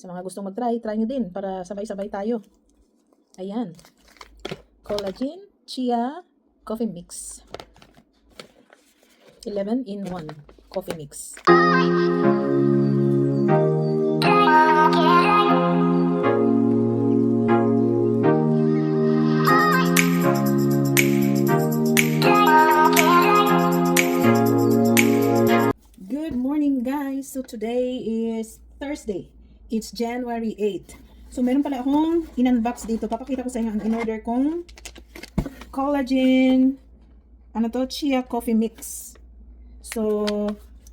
Sa mga gustong mag-try, try nyo din para sabay-sabay tayo. Ayan. Collagen, chia, coffee mix. 11 in 1 coffee mix. Good morning guys! So today is Thursday. It's January 8. So meron pala akong in-unbox dito. Papakita ko sa inyo ang in-order kong collagen, chia coffee mix. So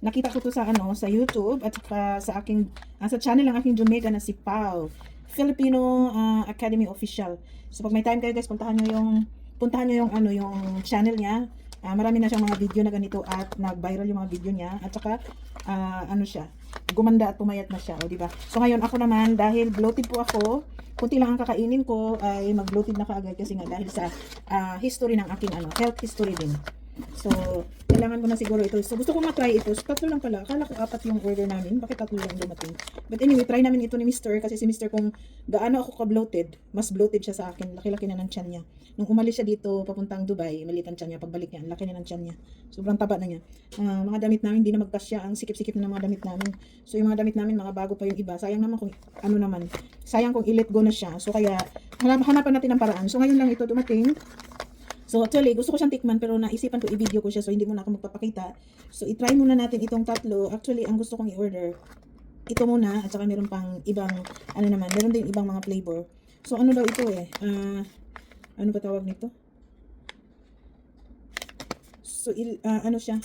nakita ko to sa YouTube at sa aking sa channel ng aking Jamaica na si Pao, Filipino Academy Official. So pag may time kayo guys, puntahan nyo yung channel niya. Marami na siyang mga video na ganito at nag-viral yung mga video niya at saka gumanda at pumayat na siya, di ba? So ngayon ako naman, dahil bloated po ako, kunti lang ang kakainin ko ay mag-bloated na kaagad kasi nga dahil sa history ng aking health history din. So kailangan ko na siguro ito. So gusto ko ma-try ito. So, tatlo lang pala. Akala ko 4 yung order namin. Bakit tatlo lang dumating? But anyway, try namin ito ni Mr. Kasi si Mr. kung gaano ako ka-bloated, mas bloated siya sa akin. Laki-laki na ng tiyan niya. Nung umalis siya dito papuntang Dubai, maliit ang tiyan niya. Pagbalik niya, laki na ng tiyan niya. Sobrang taba na niya. Mga damit namin, hindi na magkasya. Ang sikip-sikip na ng mga damit namin. So yung mga damit namin, mga bago pa yung iba. Sayang naman kung sayang kung i-let go na siya. So kaya hanapan natin ang paraan. So ngayon lang ito dumating. So actually, gusto ko siyang tikman pero naisipan ko i-video ko siya so hindi muna ako magpapakita. So i-try muna natin itong tatlo. Actually, ang gusto kong i-order ito muna at saka meron pang ibang meron din ibang mga flavor. So ano daw ito ano ba tawag nito? So siya?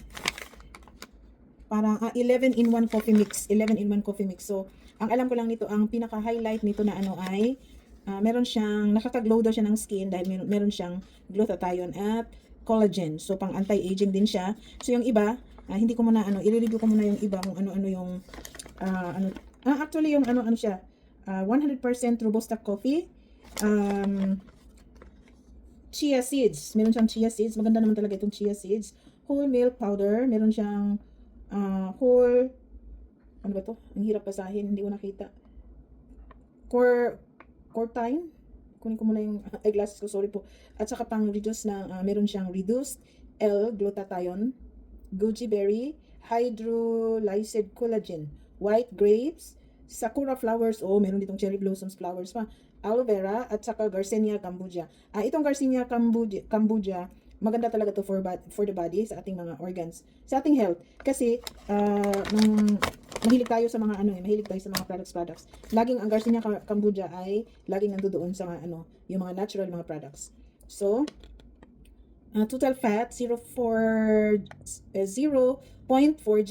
Parang 11 in 1 coffee mix. 11 in 1 coffee mix. So ang alam ko lang nito, ang pinaka-highlight nito na ay meron siyang, nakaka-glow daw siya ng skin dahil meron siyang glutathione at collagen. So, pang anti-aging din siya. So, yung iba, hindi ko muna, i-review ko muna yung iba kung ano-ano yung, actually, yung siya, 100% Robusta coffee, chia seeds. Meron siyang chia seeds. Maganda naman talaga itong chia seeds. Whole milk powder. Meron siyang, whole, ano ba to? Ang hirap basahin, hindi ko nakita. Cortine. Kunin ko muna yung eyeglasses ko, sorry po. At saka pang reduce na meron siyang reduced L-glutathione, goji berry, hydrolyzed collagen, white grapes, sakura flowers, meron ditong cherry blossoms flowers pa, aloe vera, at saka Garcinia cambogia. Itong Garcinia cambogia, maganda talaga to for the body, sa ating mga organs, sa ating health. Kasi mahilig tayo sa mga mahilig tayo sa mga products. Laging ang Garcinia cambogia ay laging nandoon sa yung mga natural mga products. So, total fat 0.4g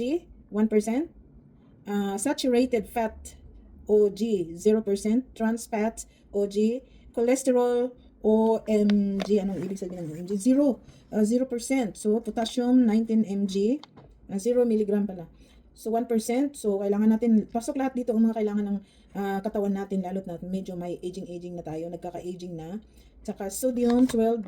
1%, saturated fat OG 0%, trans fat OG, cholesterol OMG, anong ibig sabihin ng OMG? 0%. So, potassium 19 mg, 0 mg pala. So, 1%. So, kailangan natin, pasok lahat dito ang mga kailangan ng katawan natin, lalo't na medyo may aging na tayo, nagkaka-aging na. Tsaka, sodium 12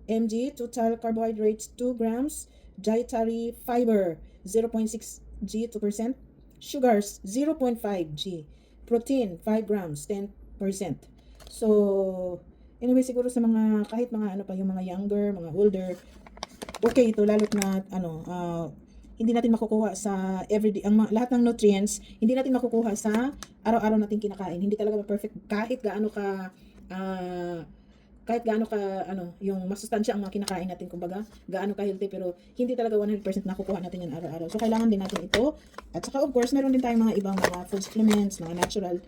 mg, total carbohydrates 2 grams, dietary fiber 0.6 g, 2%, sugars 0.5 g, protein 5 grams, 10%. So, anyway, siguro sa mga, kahit mga yung mga younger, mga older, okay ito, lalo't na, hindi natin makukuha sa everyday, lahat ng nutrients, hindi natin makukuha sa araw-araw natin kinakain. Hindi talaga perfect, kahit gaano ka, yung masustansya ang mga kinakain natin, kumbaga, gaano ka healthy, pero hindi talaga 100% nakukuha natin yan araw-araw. So, kailangan din natin ito. At saka, of course, meron din tayong mga ibang mga food supplements, mga natural,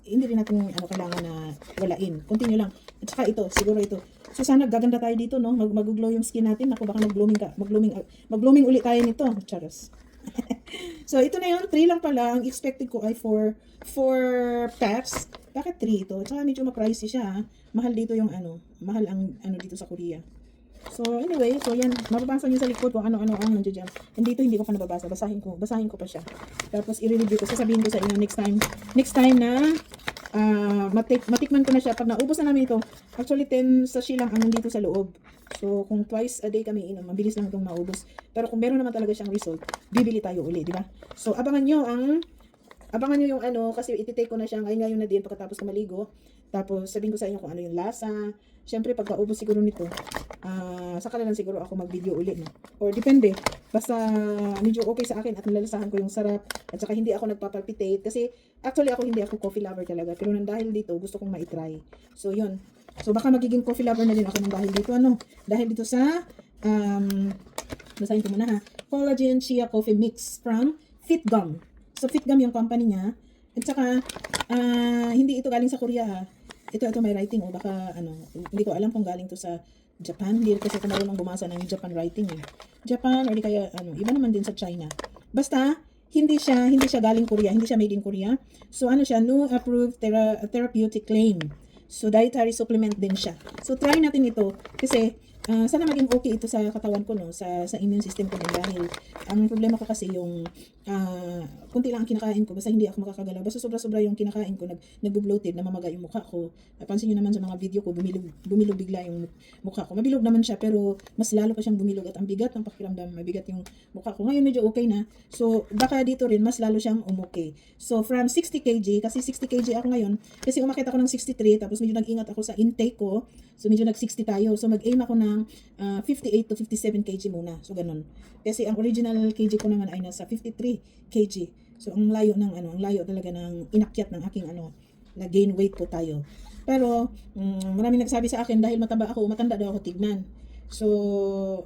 hindi rin natin kailangan na walain. Continue lang. At saka ito, siguro ito. So sana gaganda tayo dito, no? Mag-glow yung skin natin. Ako baka mag-blooming ulit tayo nito. Charos. So ito na yun, 3 lang pala. Ang expected ko ay 4 packs. Bakit 3 ito? Tsaka medyo ma-pricey siya. Mahal dito yung mahal ang dito sa Korea. So anyway, so yan, mababasa niyo sa likod kung ano-ano ang nandiyan dyan. And dito hindi ko pa nababasa, basahin ko pa siya. Tapos i-review ko, sasabihin ko sa inyo next time na matikman ko na siya. Pag naubos na namin ito, actually 10 sachet lang ang nandito sa loob. So kung twice a day kami inom, mabilis lang itong maubos. Pero kung meron naman talaga siyang result, bibili tayo uli, di ba? So abangan nyo ang abangan nyo yung ano, kasi ititake ko na siya ngayon na din pagkatapos ko maligo. Tapos sabihin ko sa inyo kung ano yung lasa. Siyempre pagkaubos siguro nito, saka na lang siguro ako mag-video ulit, no? Or depende. Basta medyo okay sa akin at nalalasahan ko yung sarap at saka hindi ako nagpapalpitate kasi actually hindi ako coffee lover talaga, pero nang dahil dito gusto kong ma-try. So yun. So baka magiging coffee lover na din ako nang dahil dito dahil dito sa basahin ko muna ha. Collagen Chia Coffee Mix from Fitgum. So Fitgum yung company niya. At saka hindi ito galing sa Korea ha. Ito may writing o baka hindi ko alam kung galing to sa Japan. Hindi kasi ako marunong bumasa ng Japan writing eh. Japan or di kaya iba naman din sa China. Basta hindi siya galing Korea, hindi siya made in Korea. So siya, no approved therapeutic claim. So dietary supplement din siya. So try natin ito kasi sana maging okay ito sa katawan ko, no, sa immune system ko din, dahil ang problema ko kasi yung kunti lang ang kinakain ko, basta hindi ako makakagalaw, basta sobra-sobra yung kinakain ko, nagbo-bloated, namamaga yung mukha ko. Napansin niyo naman sa mga video ko, bumilog bigla yung mukha ko. Mabilog naman siya pero mas lalo pa siyang bumilog at ang bigat ng pakiramdam, mabigat yung mukha ko. Ngayon medyo okay na. So baka dito rin mas lalo siyang umokay. So from 60 kg, kasi 60 kg ako ngayon, kasi umakit ako ng 63, tapos medyo nag-ingat ako sa intake ko. So medyo nag-60 tayo. So mag-aim ako ng 58 to 57 kg muna. So ganun. Kasi ang original kg ko naman ay nasa 53 kg. So ang layo ang layo talaga ng inakyat ng aking na gain weight ko tayo. Pero maraming nagsabi sa akin dahil mataba ako, matanda daw ako tignan. So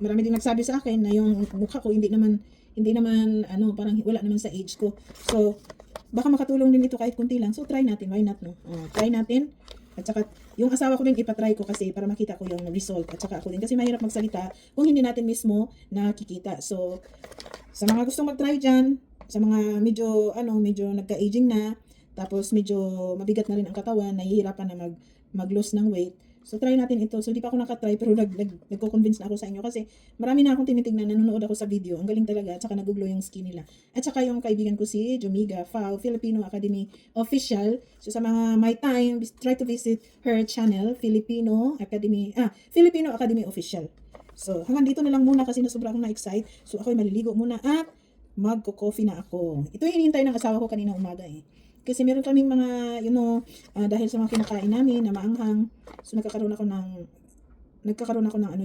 marami din nagsabi sa akin na yung mukha ko hindi naman parang wala naman sa age ko. So baka makatulong din ito kahit kunti lang. So try natin, why not, no? Try natin. At saka yung asawa ko din ipatry ko kasi para makita ko yung result. At saka ako din kasi mahirap magsalita kung hindi natin mismo nakikita. So sa mga gustong mag-try dyan, sa mga medyo nagka-aging na, tapos medyo mabigat na rin ang katawan, nahihirapan na mag-lose ng weight. So try natin ito. So di pa ako nakatry pero nagko-convince na ako sa inyo kasi marami na akong tinitingnan, nanonood ako sa video. Ang galing talaga, at saka nag-glow yung skin nila. At saka yung kaibigan ko si Jumiga Fao, Filipino Academy Official. So sa mga my time, try to visit her channel, Filipino Academy Official. So hanggang dito na lang muna kasi nasobra akong na-excite. So ako'y maliligo muna at magko-coffee na ako. Ito yung hinihintay ng asawa ko kanina umaga eh. Kasi meron kaming mga, dahil sa mga kinakain namin na maanghang, so nagkakaroon ako ng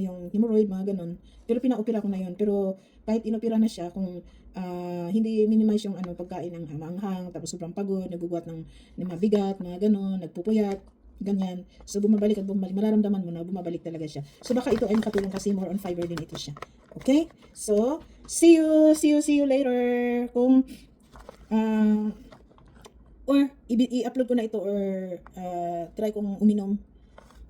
yung hemorrhoid, mga ganun. Pero pina-opera ko na yun. Pero kahit inopera na siya, kung hindi minimize yung pagkain ng maanghang, tapos sobrang pagod, naguguhat ng mabigat, mga ganun, nagpupuyat, ganyan. So bumabalik at bumabalik, mararamdaman mo na bumabalik talaga siya. So baka ito ay makatulong kasi more on fiber din ito siya. Okay? So, see you later. Kung or i-upload ko na ito or try kong uminom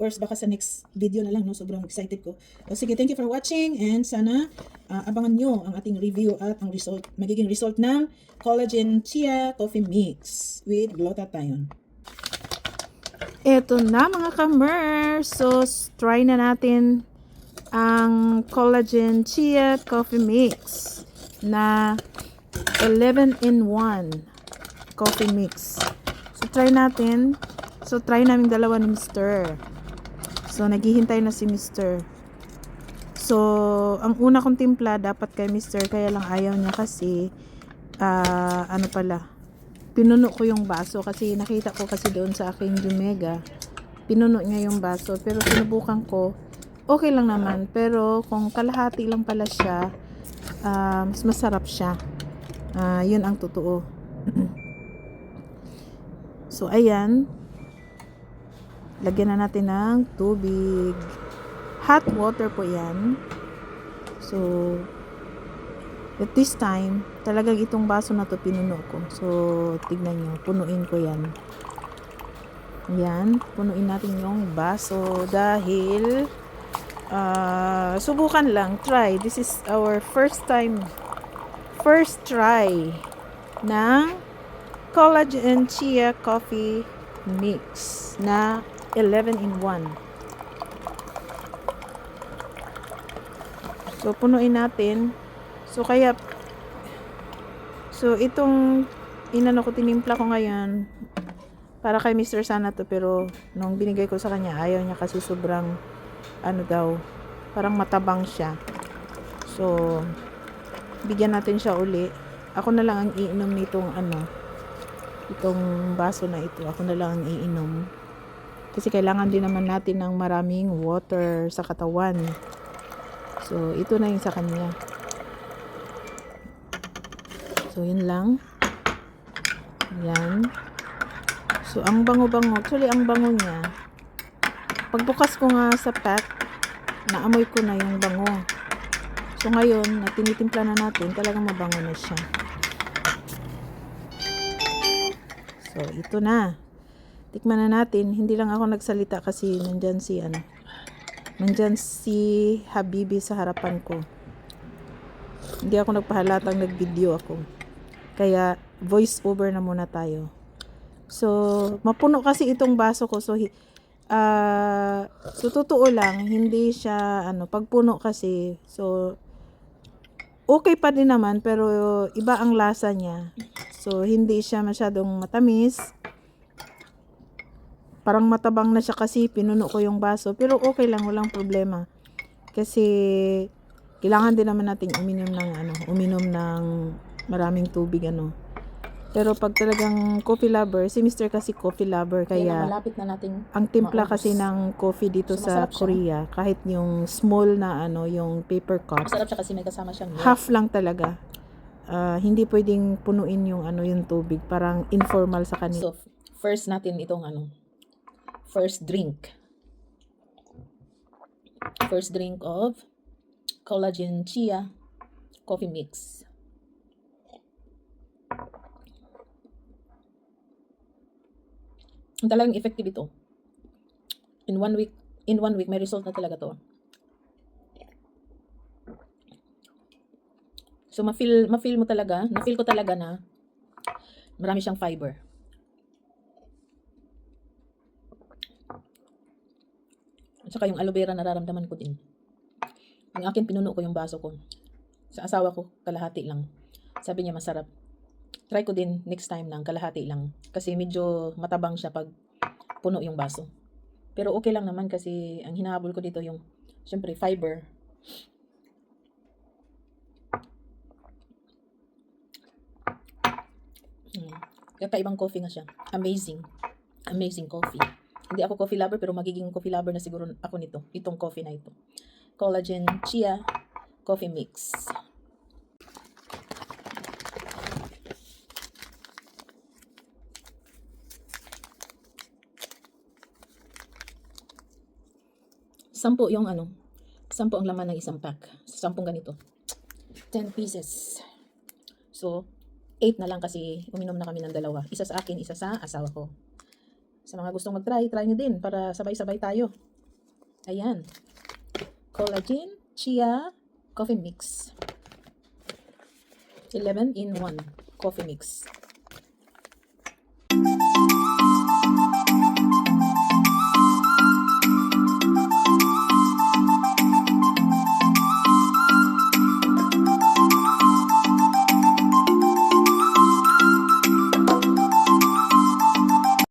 or baka sa next video na lang, no? Sobrang excited ko. O sige, thank you for watching and sana abangan nyo ang ating review at ang magiging result ng Collagen Chia Coffee Mix with glutathione. Eto na mga ka-mers. So try na natin ang Collagen Chia Coffee Mix na 11-in-1 coffee mix. So try natin. So try namin dalawa ni Mr. So naghihintay na si Mr. So ang una kong timpla dapat kay Mr. kaya lang ayaw niya kasi pinuno ko yung baso kasi nakita ko kasi doon sa aking Jumega. Pinuno niya yung baso pero sinubukan ko. Okay lang naman pero kung kalahati lang pala siya, mas masarap siya. Yun ang totoo. So, ayan. Lagyan na natin ng tubig. Hot water po yan. So, at this time, talagang itong baso na to pinuno ko. So, tignan nyo. Punuin ko yan. Ayan. Punuin natin yung baso dahil subukan lang. Try. This is our first try ng Collagen Chia Coffee Mix na 11-in-1. So, punuin natin. So, itong tinimpla ko ngayon para kay Mr. Sana to, pero nung binigay ko sa kanya, ayaw niya kasi sobrang parang matabang siya. So, bigyan natin siya uli. Ako na lang ang iinom nitong itong baso na ito. Ako na lang ang iinom. Kasi kailangan din naman natin ng maraming water sa katawan. So, ito na yung sa kanya. So, yun lang. Yan. So, ang bango-bango. Actually, ang bango niya. Pagbukas ko nga sa pack, naamoy ko na yung bango. So, ngayon, na tinitimpla na natin, talagang mabango na siya. So, ito na. Tikman na natin. Hindi lang ako nagsalita kasi nandyan si Habibi sa harapan ko. Hindi ako nagpahalatang nag-video ako. Kaya, voice over na muna tayo. So, mapuno kasi itong baso ko. So, totoo lang, hindi siya, pagpuno kasi. So, okay pa din naman, pero iba ang lasa niya. So, hindi siya masyadong matamis. Parang matabang na siya kasi pinuno ko yung baso. Pero okay lang, walang problema. Kasi kailangan din naman nating uminom ng maraming tubig Pero pag talagang coffee lover, si Mr. kasi coffee lover kaya malapit na nating ang timpla maubos. kasi ng coffee dito So, sa masarap siya. Korea, kahit yung small na yung paper cup, Masarap siya kasi may kasama siyang milk. half lang talaga. Hindi pwedeng punuin yung yung tubig, parang informal sa kanila. So, first natin itong first drink. First drink of collagen chia coffee mix. Talagang effective ito. In one week may result na talaga to. So na-feel ko talaga na marami siyang fiber. At saka yung aloe vera nararamdaman ko din. Ang akin pinuno ko yung baso ko. Sa asawa ko kalahati lang. Sabi niya masarap. Try ko din next time ng kalahati lang. Kasi medyo matabang siya pag puno yung baso. Pero okay lang naman kasi ang hinahabol ko dito yung, syempre, fiber. Kakaibang coffee nga siya. Amazing. Amazing coffee. Hindi ako coffee lover pero magiging coffee lover na siguro ako nito. Itong coffee na ito. Collagen Chia Coffee Mix. Sampo ang laman ng isang pack. 10 ganito. 10 pieces. So, 8 na lang kasi uminom na kami ng dalawa. Isa sa akin, isa sa asawa ko. Sa mga gustong mag-try, try nyo din para sabay-sabay tayo. Ayan. Collagen Chia Coffee Mix. 11 in 1 coffee mix.